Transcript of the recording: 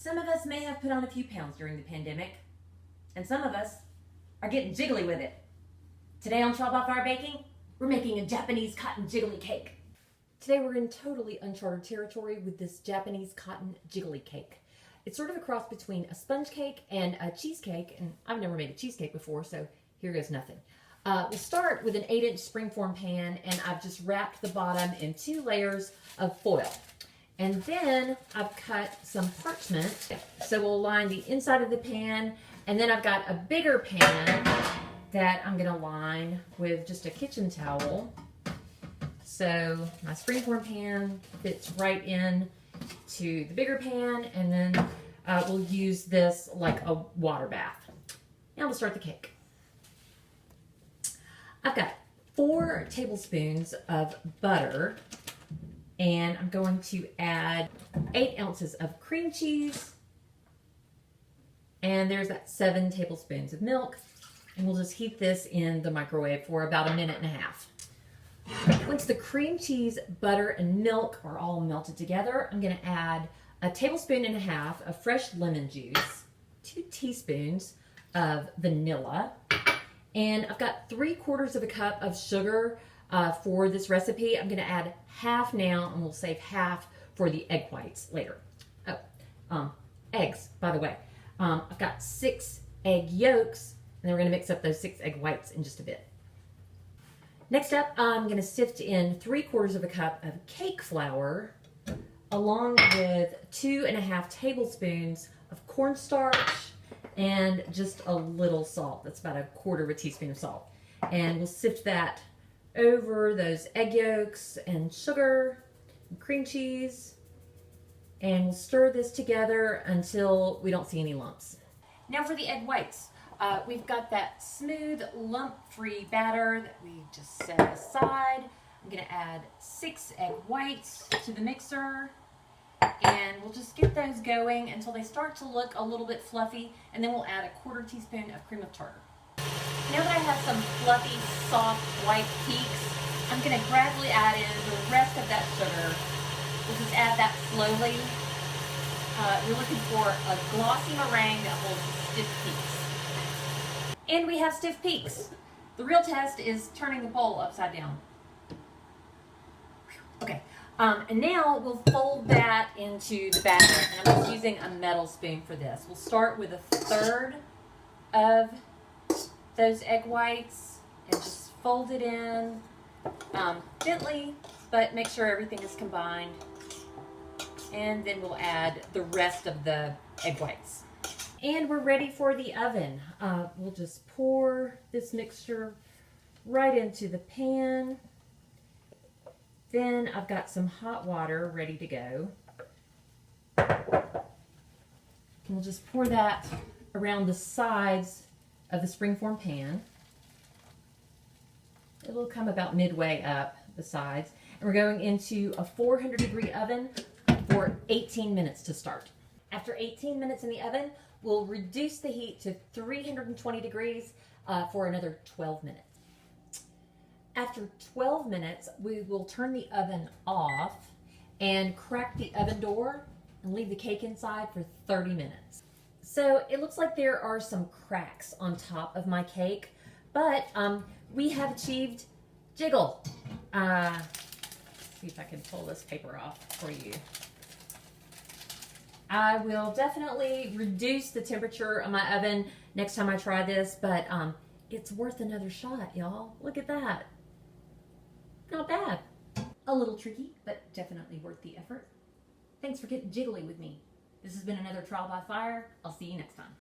Some of us may have put on a few pounds during the pandemic, and some of us are getting jiggly with it. Today on Trial by Fire Baking, we're making a Japanese cotton jiggly cake. Today we're in totally uncharted territory with this Japanese cotton jiggly cake. It's sort of a cross between a sponge cake and a cheesecake, and I've never made a cheesecake before, so here goes nothing. We'll start with an 8-inch springform pan, and I've just wrapped the bottom in 2 layers of foil. And then I've cut some parchment, so we'll line the inside of the pan, and then I've got a bigger pan that I'm gonna line with just a kitchen towel. So my springform pan fits right in to the bigger pan, and then we'll use this like a water bath. Now we'll start the cake. I've got 4 tablespoons of butter, and I'm going to add 8 ounces of cream cheese, and there's that 7 tablespoons of milk, and we'll just heat this in the microwave for about 1.5 minutes. Once the cream cheese, butter, and milk are all melted together, I'm going to add 1.5 tablespoons of fresh lemon juice, 2 teaspoons of vanilla, and I've got 3/4 cup of sugar for this recipe. I'm going to add half now, and we'll save half for the egg whites later. Eggs, by the way. I've got 6 egg yolks, and then we're going to mix up those 6 egg whites in just a bit. Next up, I'm going to sift in 3/4 cup of cake flour, along with 2.5 tablespoons of cornstarch, and just a little salt. That's about 1/4 teaspoon of salt. And we'll sift that over those egg yolks and sugar and cream cheese, and we'll stir this together until we don't see any lumps. Now for the egg whites. We've got that smooth, lump-free batter that we just set aside. I'm going to add 6 egg whites to the mixer, and we'll just get those going until they start to look a little bit fluffy, and then we'll add 1/4 teaspoon of cream of tartar. Now that I have some fluffy, soft, white peaks, I'm going to gradually add in the rest of that sugar. We'll just add that slowly. You're looking for a glossy meringue that holds stiff peaks. And we have stiff peaks. The real test is turning the bowl upside down. Okay, and now we'll fold that into the batter, and I'm just using a metal spoon for this. We'll start with 1/3 of those egg whites and just fold it in gently, but make sure everything is combined. And then we'll add the rest of the egg whites. And we're ready for the oven. We'll just pour this mixture right into the pan. Then I've got some hot water ready to go. And we'll just pour that around the sides of the springform pan. It'll come about midway up the sides. And we're going into a 400-degree oven for 18 minutes to start. After 18 minutes in the oven, we'll reduce the heat to 320 degrees for another 12 minutes. After 12 minutes, we will turn the oven off and crack the oven door and leave the cake inside for 30 minutes. So it looks like there are some cracks on top of my cake, but we have achieved jiggle. Let's see if I can pull this paper off for you. I will definitely reduce the temperature of my oven next time I try this, but it's worth another shot, y'all. Look at that. Not bad. A little tricky, but definitely worth the effort. Thanks for getting jiggly with me. This has been another Trial by Fire. I'll see you next time.